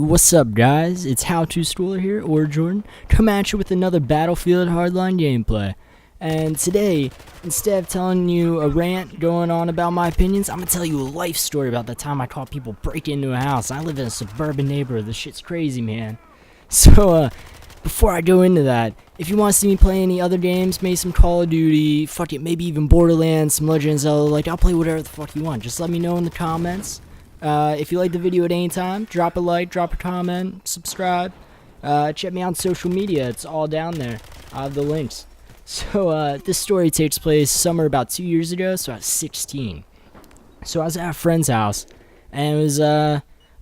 what's up guys? It's Howtoschooler here, or Jordan, come at you with another Battlefield Hardline gameplay. And today, instead of telling you a rant going on about my opinions, I'm gonna tell you a life story about the time I caught people break into a house. I live in a suburban neighborhood. This shit's crazy, man. So, before I go into that, if you want to see me play any other games, maybe some Call of Duty, fuck it, maybe even Borderlands, some Legend of Zelda, like, I'll play whatever the fuck you want. Just let me know in the comments. If you like the video at any time, drop a like, drop a comment, subscribe. Check me out on social media. It's all down there. I have the links. So, this story takes place summer about 2 years ago, so I was 16. So I was at a friend's house, and it was,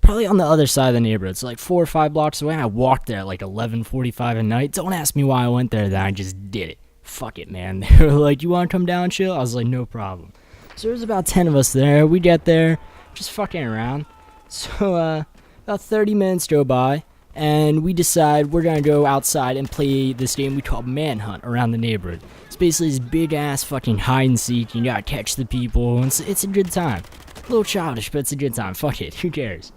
probably on the other side of the neighborhood. So like 4 or 5 blocks away. I walked there at like 11:45 at night. Don't ask me why I went there then. I just did it. Fuck it, man. They were like, you want to come down and chill? I was like, no problem. So there was about 10 of us there. We get there, just fucking around. So, about 30 minutes go by, and we decide we're going to go outside and play this game we call Manhunt around the neighborhood. It's basically this big-ass fucking hide-and-seek. You gotta catch the people, and it's a good time. A little childish, but it's a good time. Fuck it. Who cares?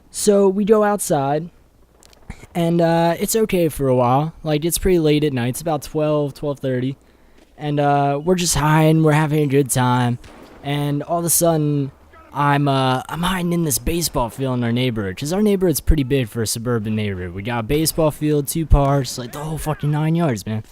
So we go outside, and it's okay for a while. Like, it's pretty late at night. It's about 12:30, and we're just hiding. We're having a good time, and all of a sudden, I'm hiding in this baseball field in our neighborhood, because our neighborhood's pretty big for a suburban neighborhood. We got a baseball field, 2 parks, like the whole fucking 9 yards, man.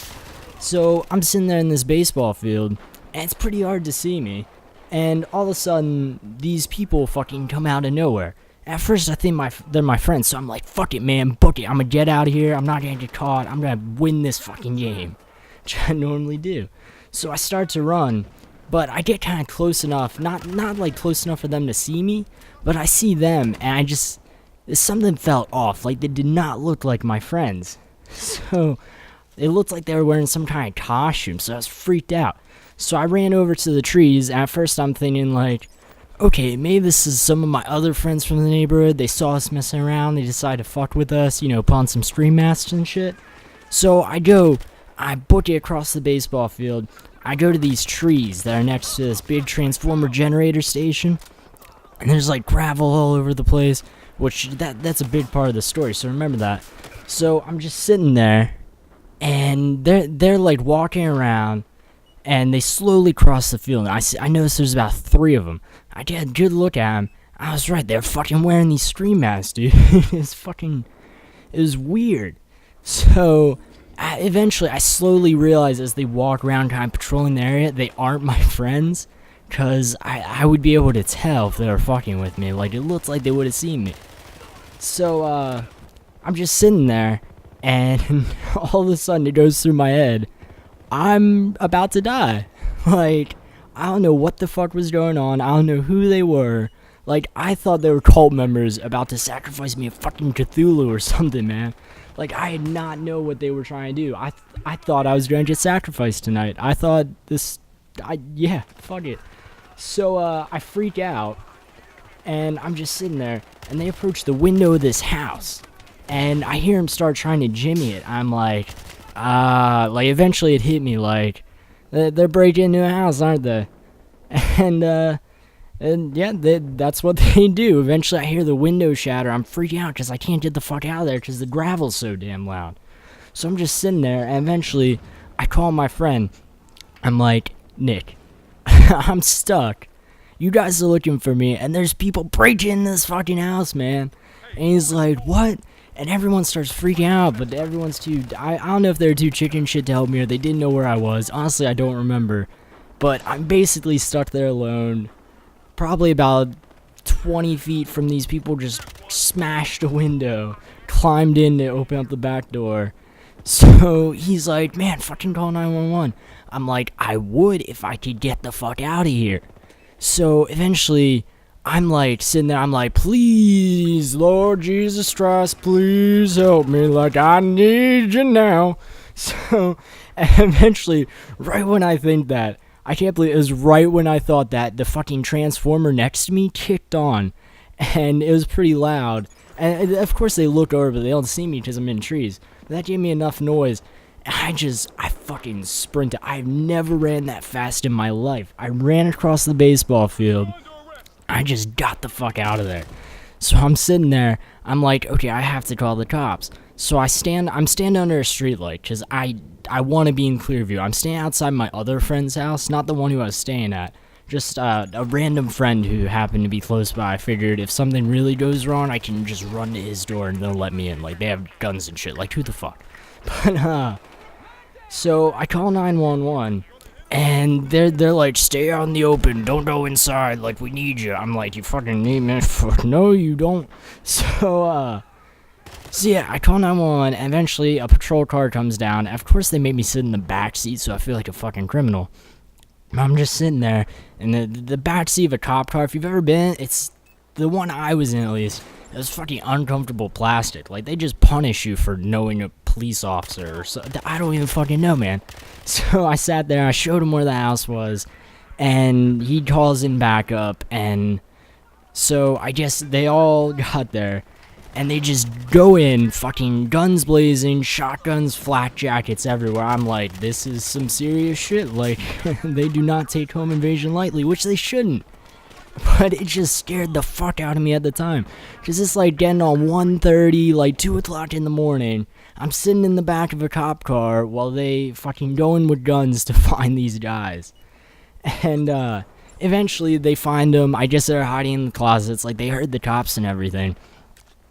So I'm sitting there in this baseball field, and it's pretty hard to see me, and all of a sudden, these people fucking come out of nowhere. At first, I think they're my friends, so I'm like, fuck it, man, book it. I'm gonna get out of here. I'm not gonna get caught. I'm gonna win this fucking game, which I normally do. So I start to run, but I get kind of close enough, not like close enough for them to see me, but I see them, and something felt off. Like, they did not look like my friends. So it looked like they were wearing some kind of costume, so I was freaked out. So I ran over to the trees. At first, I'm thinking, like, okay, maybe this is some of my other friends from the neighborhood. They saw us messing around. They decided to fuck with us, you know, put on some scream masks and shit. So I book it across the baseball field. I go to these trees that are next to this big transformer generator station. And there's like gravel all over the place, which that's a big part of the story, so remember that. So I'm just sitting there, and they're like walking around, and they slowly cross the field. I noticed there's about 3 of them. I did a good look at them. I was right. They're fucking wearing these scream masks, dude. It was weird. So, eventually, I slowly realized as they walk around kind of patrolling the area, they aren't my friends. Because I would be able to tell if they were fucking with me. Like, it looked like they would have seen me. So, I'm just sitting there, and all of a sudden, it goes through my head, I'm about to die. Like, I don't know what the fuck was going on. I don't know who they were. Like, I thought they were cult members about to sacrifice me a fucking Cthulhu or something, man. Like, I did not know what they were trying to do. I thought I was going to get sacrificed tonight. I thought yeah, fuck it. So, I freak out, and I'm just sitting there, and they approach the window of this house, and I hear them start trying to jimmy it. I'm like, eventually it hit me, like, they're breaking into a house, aren't they? And yeah, that's what they do. Eventually I hear the window shatter. I'm freaking out because I can't get the fuck out of there because the gravel's so damn loud. So I'm just sitting there, and eventually I call my friend. I'm like, Nick, I'm stuck. You guys are looking for me, and there's people breaking in this fucking house, man. And he's like, what? And everyone starts freaking out, but everyone's I don't know if they were too chicken shit to help me or they didn't know where I was. Honestly, I don't remember. But I'm basically stuck there alone. Probably about 20 feet from these people just smashed a window, climbed in to open up the back door. So he's like, man, fucking call 911. I'm like, I would if I could get the fuck out of here. So eventually, I'm like sitting there, I'm like, please, Lord Jesus Christ, please help me, like I need you now. So, eventually, right when I think that, I can't believe it was right when I thought that, the fucking transformer next to me kicked on, and it was pretty loud. And of course they look over, but they don't see me because I'm in trees. That gave me enough noise. I fucking sprinted. I've never ran that fast in my life. I ran across the baseball field. I just got the fuck out of there. So I'm sitting there, I'm like, okay, I have to call the cops. So I'm standing under a street light, because I want to be in clear view. I'm standing outside my other friend's house, not the one who I was staying at. Just a random friend who happened to be close by. I figured if something really goes wrong, I can just run to his door and they'll let me in. Like, they have guns and shit. Like, who the fuck? But, so I call 911, and they're like, stay out in the open, don't go inside, like, we need you. I'm like, you fucking need me? No, you don't. So yeah, I call 911, and eventually a patrol car comes down. Of course, they made me sit in the back seat, so I feel like a fucking criminal. I'm just sitting there, and the back seat of a cop car, if you've ever been, it's the one I was in at least. It was fucking uncomfortable plastic. Like, they just punish you for knowing a police officer or so. I don't even fucking know, man. So I sat there, I showed him where the house was, and he calls in backup, and so I guess they all got there. And they just go in, fucking guns blazing, shotguns, flak jackets everywhere. I'm like, this is some serious shit. Like, they do not take home invasion lightly, which they shouldn't. But it just scared the fuck out of me at the time. Because it's like getting on 1:30, like 2 o'clock in the morning. I'm sitting in the back of a cop car while they fucking go in with guns to find these guys. And eventually they find them. I guess they're hiding in the closets. Like, they heard the cops and everything.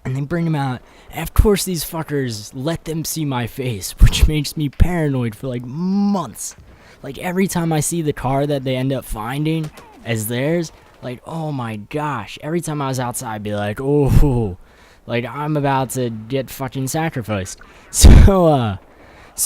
And they bring him out, and of course these fuckers let them see my face, which makes me paranoid for like months. Like, every time I see the car that they end up finding as theirs, like, oh my gosh, every time I was outside I'd be like, oh, like, I'm about to get fucking sacrificed. So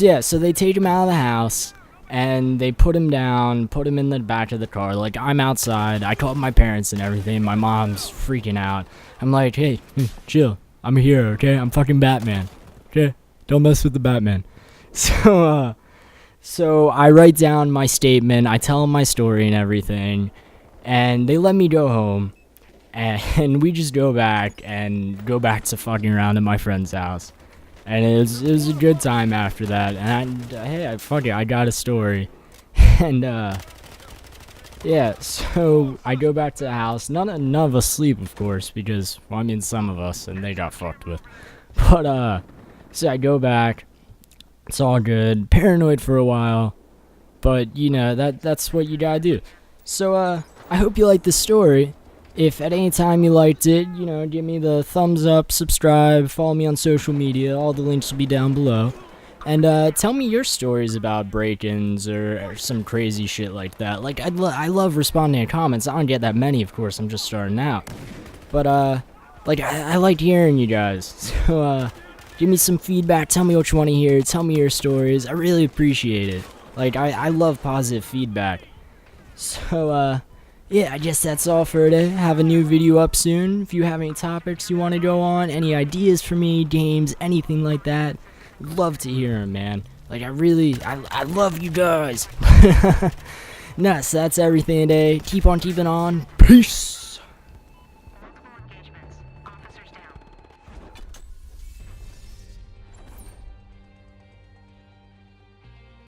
yeah, so they take him out of the house, and they put him down, put him in the back of the car. Like, I'm outside, I called my parents and everything, my mom's freaking out. I'm like, hey, chill, I'm here, okay? I'm fucking Batman, okay? Don't mess with the Batman. So I write down my statement, I tell them my story and everything, and they let me go home, and we just go back to fucking around at my friend's house. And it was a good time after that, and fuck it, I got a story. And yeah, so I go back to the house. None of us sleep, of course, because, well, I mean, some of us, and they got fucked with. But so I go back. It's all good. Paranoid for a while, but you know that's what you gotta do. So I hope you liked this story. If at any time you liked it, you know, give me the thumbs up, subscribe, follow me on social media. All the links will be down below. And tell me your stories about break-ins or some crazy shit like that. Like, I love responding to comments. I don't get that many, of course. I'm just starting out. But, like, I liked hearing you guys. So, give me some feedback. Tell me what you want to hear. Tell me your stories. I really appreciate it. Like, I love positive feedback. So, yeah, I guess that's all for today. Have a new video up soon. If you have any topics you want to go on, any ideas for me, games, anything like that, love to hear them, man. Like, I love you guys. No, so that's everything today. Keep on keeping on. Peace.